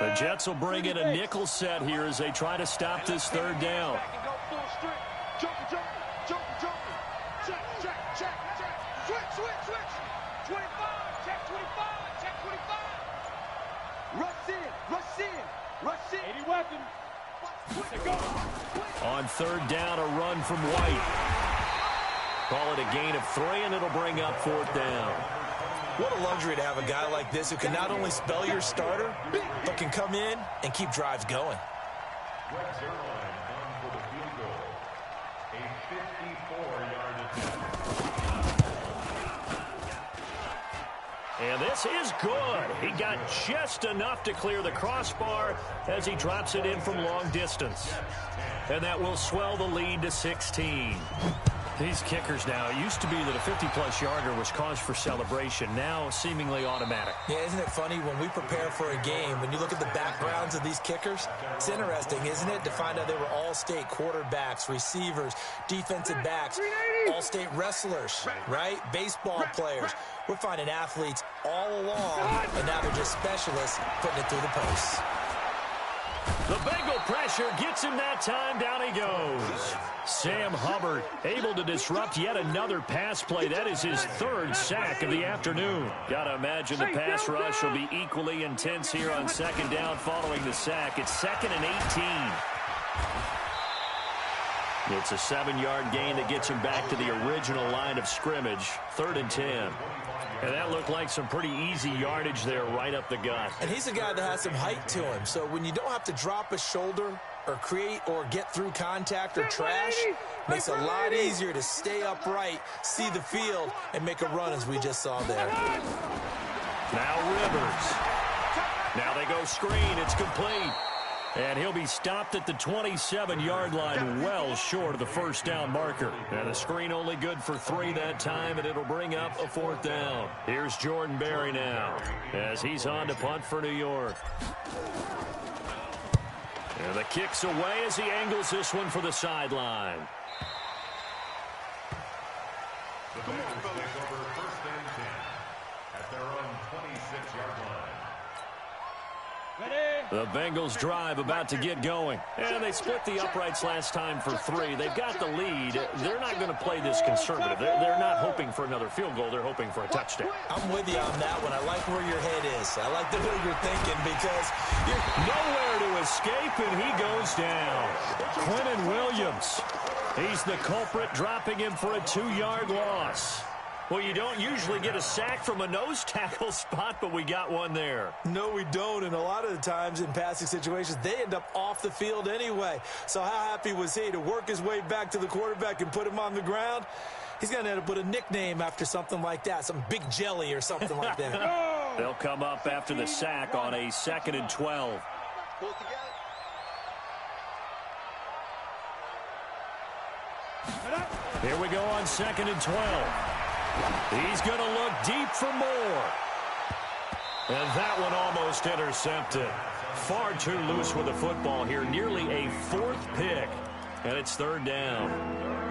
The Jets will bring in a nickel set here as they try to stop this 3rd down. On 3rd down, a run from White. Call it a gain of 3, and it'll bring up 4th down. What a luxury to have a guy like this who can not only spell your starter, but can come in and keep drives going. And this is good. He got just enough to clear the crossbar as he drops it in from long distance. And that will swell the lead to 16. These kickers now, it used to be that a 50-plus yarder was cause for celebration. Now seemingly automatic. Yeah, isn't it funny when we prepare for a game, when you look at the backgrounds of these kickers, it's interesting, isn't it, to find out they were all-state quarterbacks, receivers, defensive backs, all-state wrestlers, right? Baseball players. We're finding athletes all along, and now they're just specialists putting it through the posts. The Bengal pressure gets him that time. Down he goes. Sam Hubbard able to disrupt yet another pass play. That is his 3rd sack of the afternoon. Got to imagine the pass rush will be equally intense here on 2nd down following the sack. It's 2nd and 18. It's a 7-yard gain that gets him back to the original line of scrimmage. 3rd and 10. And that looked like some pretty easy yardage there right up the gut. And he's a guy that has some height to him. So when you don't have to drop a shoulder or create or get through contact or trash, makes it a lot easier to stay upright, see the field, and make a run as we just saw there. Now Rivers. Now they go screen. It's complete. And he'll be stopped at the 27-yard line, well short of the 1st down marker. And the screen only good for 3 that time, and it'll bring up a 4th down. Here's Jordan Berry now as he's on to punt for New York. And the kick's away as he angles this one for the sideline. The Bengals take over 1st and 10 at their own 26-yard line. The Bengals drive about to get going. And they split the uprights last time for 3. They've got the lead. They're not going to play this conservative. They're not hoping for another field goal. They're hoping for a touchdown. I'm with you on that one. I like where your head is. I like the way you're thinking because you're nowhere to escape, and he goes down. Quentin Williams. He's the culprit, dropping him for a 2-yard loss. Well, you don't usually get a sack from a nose tackle spot, but we got one there. No, we don't, and a lot of the times in passing situations, they end up off the field anyway. So how happy was he to work his way back to the quarterback and put him on the ground? He's going to end up with a nickname after something like that, some Big Jelly or something like that. They'll come up after the sack on a 2nd and 12. Here we go on 2nd and 12. He's going to look deep for more. And that one almost intercepted. Far too loose with the football here. Nearly a 4th pick. And it's 3rd down.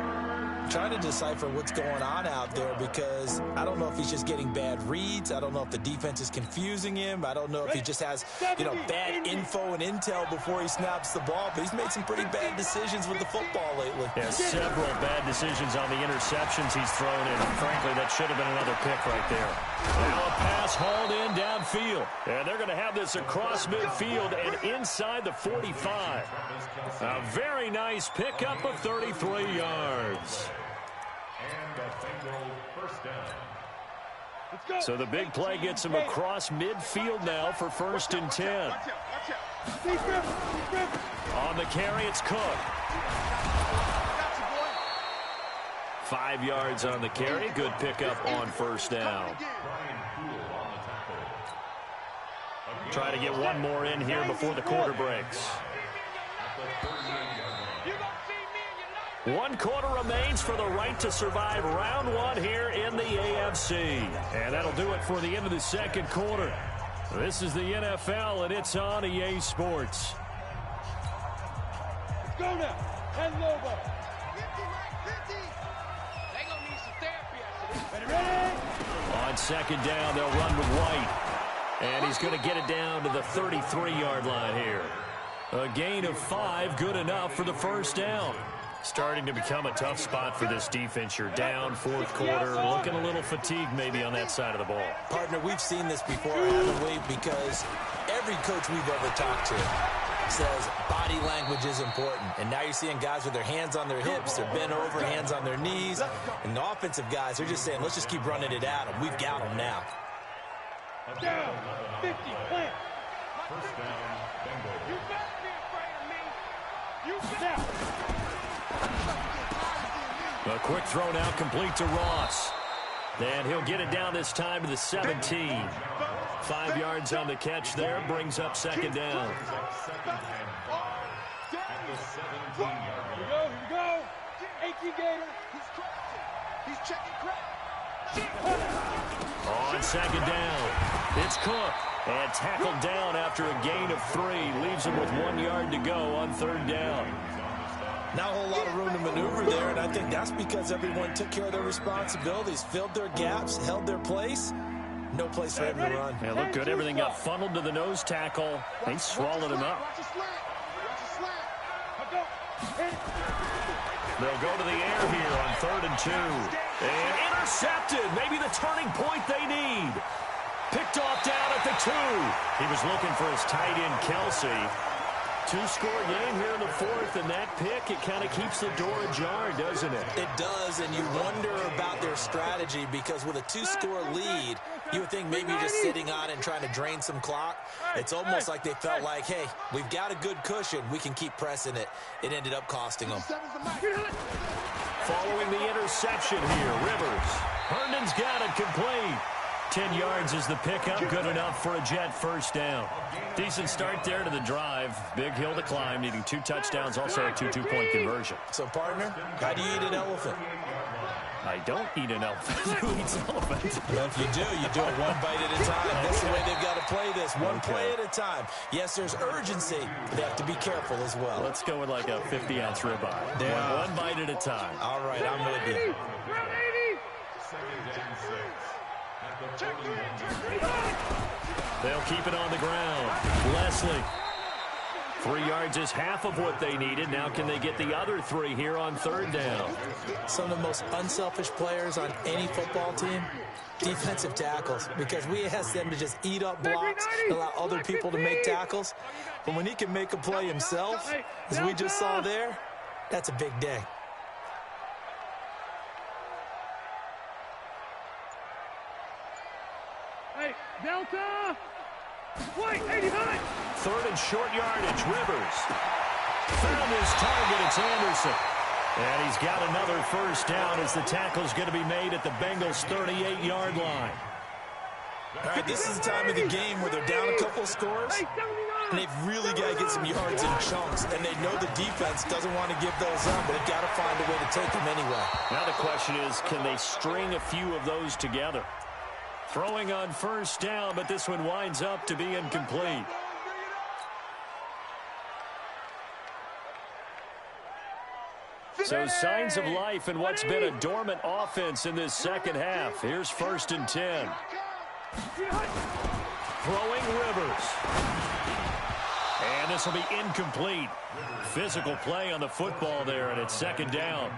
Trying to decipher what's going on out there because I don't know if he's just getting bad reads. I don't know if the defense is confusing him. I don't know if he just has, bad info and intel before he snaps the ball. But he's made some pretty bad decisions with the football lately. Yeah, several bad decisions on the interceptions he's thrown in. Frankly, that should have been another pick right there. Now a pass hauled in downfield. And they're going to have this across midfield and inside the 45. A very nice pickup of 33 yards. And a Bengal 1st down. So the big play gets him across midfield now for 1st and 10. On the carry, it's Cook. 5 yards on the carry. Good pickup on 1st down. Try to get one more in here before the quarter breaks. 1 quarter remains for the right to survive round 1 here in the AFC. And that'll do it for the end of the second quarter. This is the NFL, and it's on EA Sports. Let's go now. And Lobo. 50. They gonna need some therapy after this. Ready? On second down, they'll run with White. And he's going to get it down to the 33-yard line here. A gain of 5, good enough for the first down. Starting to become a tough spot for this defense. You're down, fourth quarter, looking a little fatigued maybe on that side of the ball. Partner, we've seen this before, haven't we? Because every coach we've ever talked to says body language is important. And now you're seeing guys with their hands on their hips, they're bent over, hands on their knees. And the offensive guys, they're just saying, let's just keep running it at them. We've got them now. Down. 50. Plant. First down, Bengals. You better be afraid of me. You Now. A quick throw now complete to Ross. And he'll get it down this time to the 17. 5 yards on the catch there, brings up second down. Here we go. 18 Gator. He's checking crack. On second down, it's Cook. And tackled down after a gain of 3. Leaves him with 1 yard to go on third down. Not a whole lot of room to maneuver there, and I think that's because everyone took care of their responsibilities, filled their gaps, held their place. No place for him to run. Yeah, look good. Everything got funneled to the nose tackle. They swallowed him up. Watch the slant. They'll go to the air here on 3rd and 2. And intercepted. Maybe the turning point they need. Picked off down at the 2. He was looking for his tight end, Kelsey. 2-score game here in the 4th, and that pick, it kind of keeps the door ajar, doesn't it? It does, and you wonder about their strategy because with a 2-score lead, you would think maybe you're just sitting on it and trying to drain some clock. It's almost like they felt like, hey, we've got a good cushion. We can keep pressing it. It ended up costing them. Following the interception here, Rivers. Herndon's got it complete. 10 yards is the pickup, good enough for a Jet first down. Decent start there to the drive. Big hill to climb, needing 2 touchdowns, also a 2-2-point conversion. So, partner, how do you eat an elephant? I don't eat an elephant. Who eats an elephant? Well, if you do it one bite at a time. That's the way they've got to play this, one play at a time. Yes, there's urgency. They have to be careful as well. Let's go with like a 50-ounce ribeye. Yeah. One bite at a time. All right, I'm with you. They'll keep it on the ground. Leslie. 3 yards is half of what they needed. Now can they get the other 3 here on third down? Some of the most unselfish players on any football team, defensive tackles, because we ask them to just eat up blocks, allow other people to make tackles. But when he can make a play himself, as we just saw there, that's a big day. Hey, Delta! White, 89! 3rd and short yardage, Rivers. Found his target, it's Anderson. And he's got another first down as the tackle's going to be made at the Bengals' 38-yard line. All right, this is the time of the game where they're down a couple of scores, and they've really got to get some yards in chunks, and they know the defense doesn't want to give those up, but they've got to find a way to take them anyway. Now the question is, can they string a few of those together? Throwing on first down, but this one winds up to be incomplete. So signs of life in what's been a dormant offense in this second half. Here's 1st and 10. Throwing Rivers. And this will be incomplete. Physical play on the football there, and it's 2nd down.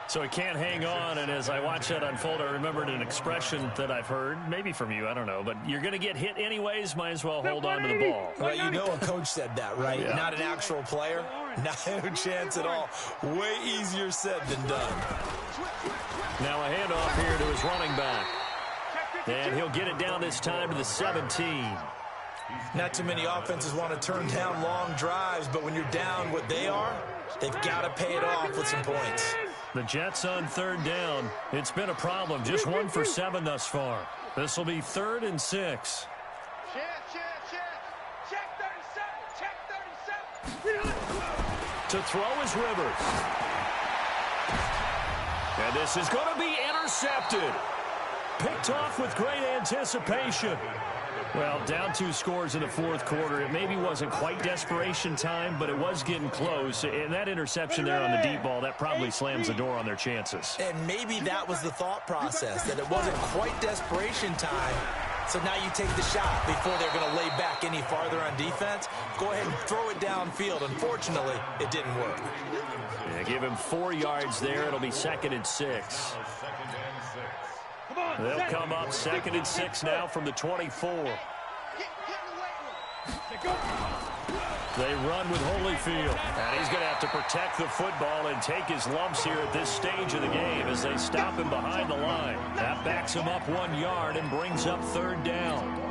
So he can't hang on, and as I watch that unfold, I remembered an expression that I've heard, maybe from you, I don't know, but you're going to get hit anyways, might as well hold on to the ball. Well, you know a coach said that, right? Yeah. Not an actual player. Not a chance at all. Way easier said than done. Now a handoff here to his running back. And he'll get it down this time to the 17. Not too many offenses want to turn down long drives, but when you're down what they are, they've got to pay it off with some points. The Jets on 3rd down. It's been a problem. Just 1 for 7 thus far. This will be 3rd and 6. Check 37. To throw is Rivers. And this is going to be intercepted. Picked off with great anticipation. Well, down 2 scores in the fourth quarter. It maybe wasn't quite desperation time, but it was getting close. And that interception there on the deep ball, that probably slams the door on their chances. And maybe that was the thought process, that it wasn't quite desperation time. So now you take the shot before they're going to lay back any farther on defense. Go ahead and throw it downfield. Unfortunately, it didn't work. Yeah, give him 4 yards there. It'll be 2nd and 6. They'll come up 2nd and 6 now from the 24. They run with Holyfield. And he's going to have to protect the football and take his lumps here at this stage of the game as they stop him behind the line. That backs him up 1 yard and brings up 3rd down.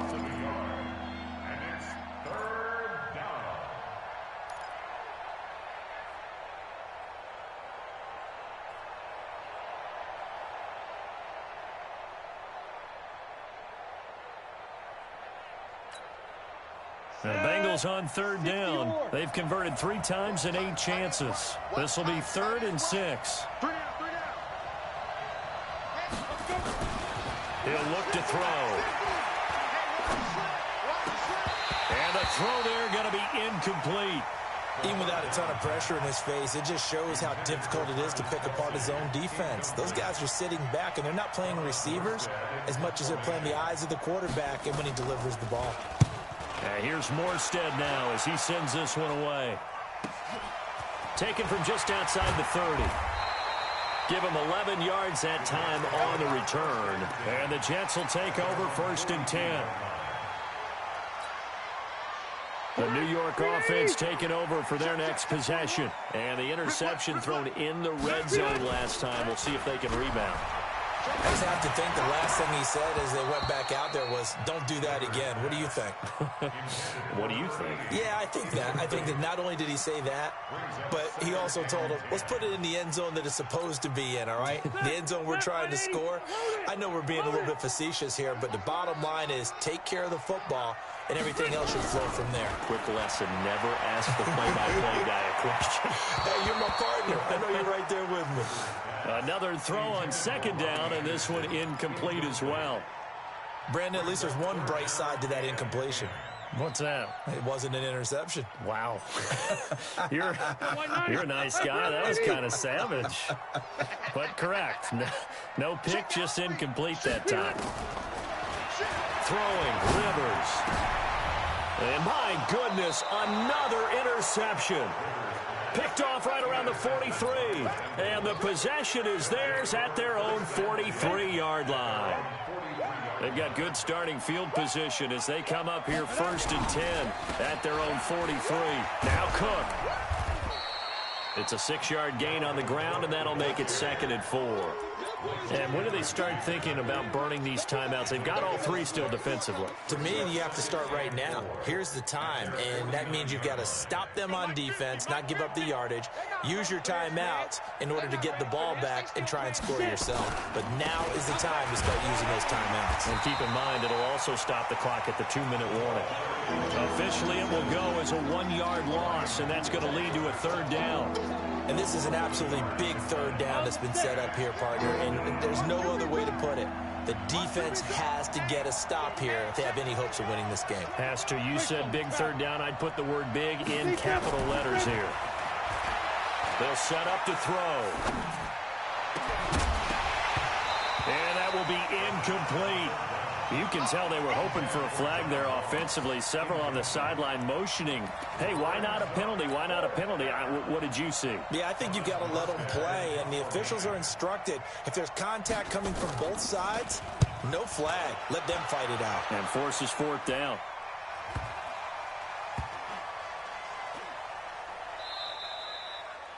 The Bengals on 3rd down. They've converted 3 times in 8 chances. This will be 3rd and 6. He'll look to throw. And the throw there going to be incomplete. Even without a ton of pressure in his face, it just shows how difficult it is to pick apart his own defense. Those guys are sitting back, and they're not playing receivers as much as they're playing the eyes of the quarterback and when he delivers the ball. Here's Morstead now as he sends this one away. Taken from just outside the 30. Give him 11 yards that time on the return. And the Jets will take over 1st and 10. The New York offense taking over for their next possession. And the interception thrown in the red zone last time. We'll see if they can rebound. I just have to think the last thing he said as they went back out there was, don't do that again. What do you think? What do you think? Yeah, I think that. I think that not only did he say that, but he also told him, let's put it in the end zone that it's supposed to be in, all right? The end zone we're trying to score. I know we're being a little bit facetious here, but the bottom line is take care of the football, and everything else should flow from there. Quick lesson, never ask the play-by-play guy a question. Hey, you're my partner. I know you're right there with me. Another throw on 2nd down, and this one incomplete as well. Brandon, at least there's one bright side to that incompletion. What's that? It wasn't an interception. Wow. You're a nice guy. That was kind of savage. But correct. No pick, just incomplete that time. Throwing, Rivers. And my goodness, another interception. Picked off right around the 43. And the possession is theirs at their own 43-yard line. They've got good starting field position as they come up here 1st and 10 at their own 43. Now Cook. It's a 6-yard gain on the ground, and that'll make it 2nd and 4. And when do they start thinking about burning these timeouts? They've got all 3 still defensively. To me, you have to start right now. Here's the time, and that means you've got to stop them on defense, not give up the yardage, use your timeouts in order to get the ball back and try and score yourself. But now is the time to start using those timeouts. And keep in mind, it'll also stop the clock at the 2-minute warning. Officially, it will go as a 1-yard loss, and that's going to lead to a 3rd down. And this is an absolutely big 3rd down that's been set up here, partner, and there's no other way to put it. The defense has to get a stop here if they have any hopes of winning this game. Has to. You said big 3rd down. I'd put the word big in capital letters here. They'll set up to throw. And that will be incomplete. You can tell they were hoping for a flag there offensively. Several on the sideline motioning. Hey, why not a penalty? Why not a penalty? What did you see? Yeah, I think you've got to let them play, and the officials are instructed. If there's contact coming from both sides, no flag. Let them fight it out. And forces 4th down.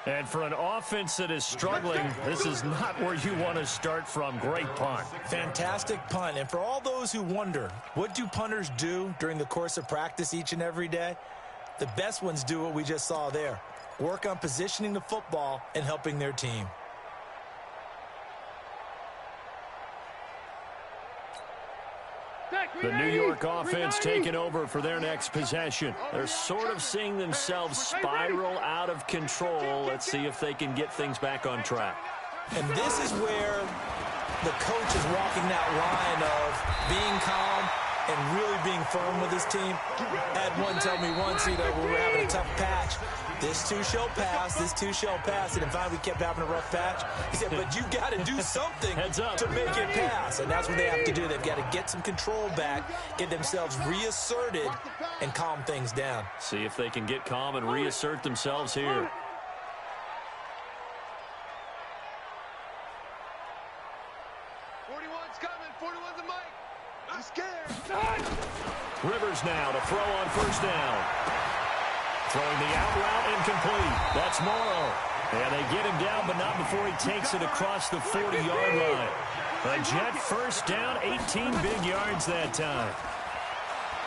And for an offense that is struggling, this is not where you want to start from. Great punt. Fantastic punt. And for all those who wonder, what do punters do during the course of practice each and every day? The best ones do what we just saw there. Work on positioning the football and helping their team. The New York offense taking over for their next possession. They're sort of seeing themselves spiral out of control. Let's see if they can get things back on track. And this is where the coach is walking that line of being calm and really being firm with his team. Had one tell me once, when we were having a tough patch, this too shall pass, this too shall pass. And in fact, we kept having a rough patch. He said, but you got to do something to make it pass. And that's what they have to do. They've got to get some control back, get themselves reasserted, and calm things down. See if they can get calm and reassert themselves here. Rivers now to throw on first down. Throwing the out route incomplete. That's Morrow. And they get him down, but not before he takes it across the 40-yard line. A Jet first down, 18 big yards that time.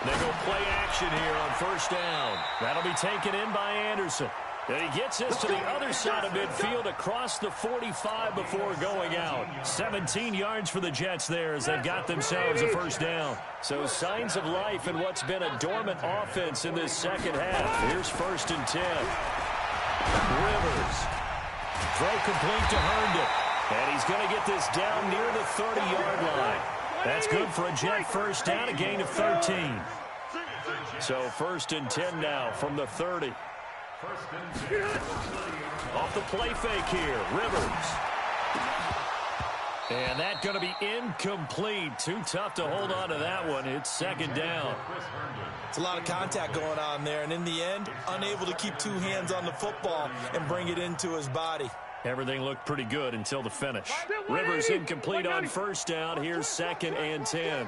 They go play action here on first down. That'll be taken in by Anderson. And he gets this to the other side of midfield across the 45 before going out. 17 yards for the Jets there as they've got themselves a first down. So signs of life in what's been a dormant offense in this second half. Here's 1st and 10. Rivers. Throw complete to Herndon. And he's going to get this down near the 30-yard line. That's good for a Jet first down, a gain of 13. So 1st and 10 now from the 30. Off the play fake here, Rivers. And that's going to be incomplete. Too tough to hold on to that one. It's 2nd down. It's a lot of contact going on there, and in the end, unable to keep 2 hands on the football and bring it into his body. Everything looked pretty good until the finish. Rivers incomplete on first down. Here's 2nd and 10.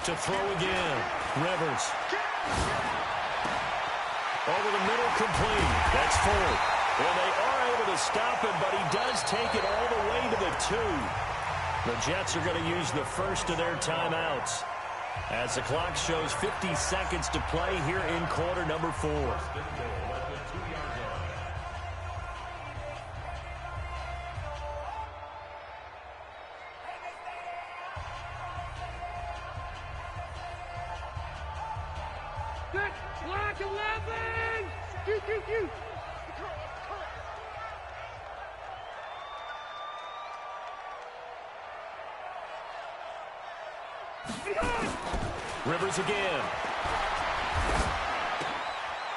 To throw again, Rivers. Over the middle, complete. That's 4th. And they are able to stop him, but he does take it all the way to the 2. The Jets are going to use the first of their timeouts as the clock shows 50 seconds to play here in quarter number 4. Black 11! Q. Rivers again.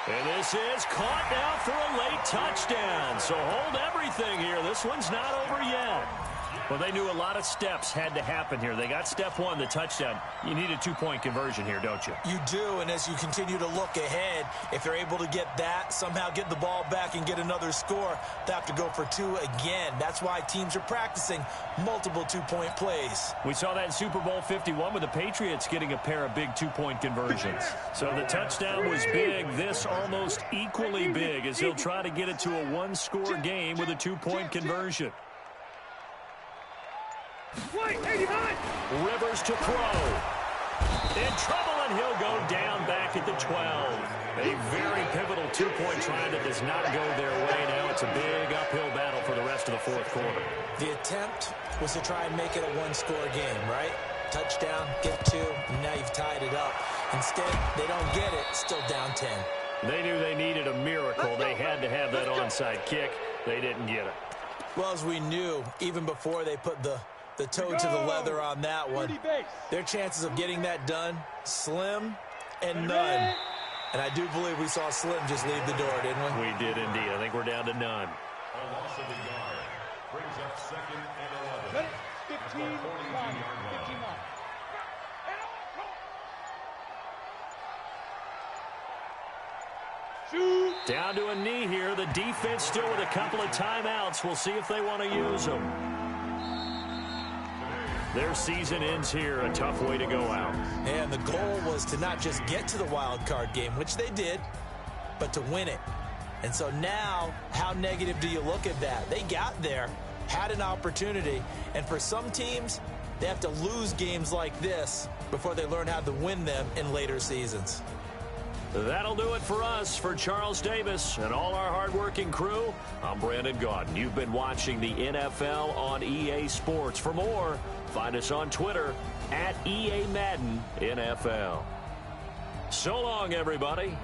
And this is caught now for a late touchdown. So hold everything here. This one's not over yet. Well, they knew a lot of steps had to happen here. They got step 1, the touchdown. You need a 2-point conversion here, don't you? You do, and as you continue to look ahead, if they're able to get that, somehow get the ball back and get another score, they have to go for 2 again. That's why teams are practicing multiple 2-point plays. We saw that in Super Bowl 51 with the Patriots getting a pair of big 2-point conversions. So the touchdown was big. This almost equally big as he'll try to get it to a 1-score game with a 2-point conversion. Rivers to throw. In trouble, and he'll go down back at the 12. A very pivotal 2-point try that does not go their way. Now it's a big uphill battle for the rest of the 4th quarter. The attempt was to try and make it a 1-score game, right? Touchdown, get 2, and now you've tied it up. Instead, they don't get it, still down 10. They knew they needed a miracle. They had to have that onside kick. They didn't get it. Well, as we knew, even before they put the toe to the leather on that one, their chances of getting that done, slim and none. And I do believe we saw Slim just leave the door, didn't we? We did indeed. I think we're down to none. A loss of the yard brings up 2nd and 11. 15 line. Shoot. Down to a knee here. The defense still with a couple of timeouts. We'll see if they want to use them. Their season ends here. A tough way to go out. And the goal was to not just get to the wild card game, which they did, but to win it. And so now, how negative do you look at that? They got there, had an opportunity, and for some teams, they have to lose games like this before they learn how to win them in later seasons. That'll do it for us. For Charles Davis and all our hardworking crew, I'm Brandon Gaudin. You've been watching the NFL on EA Sports. For more, find us on Twitter @EA Madden NFL. So long, everybody.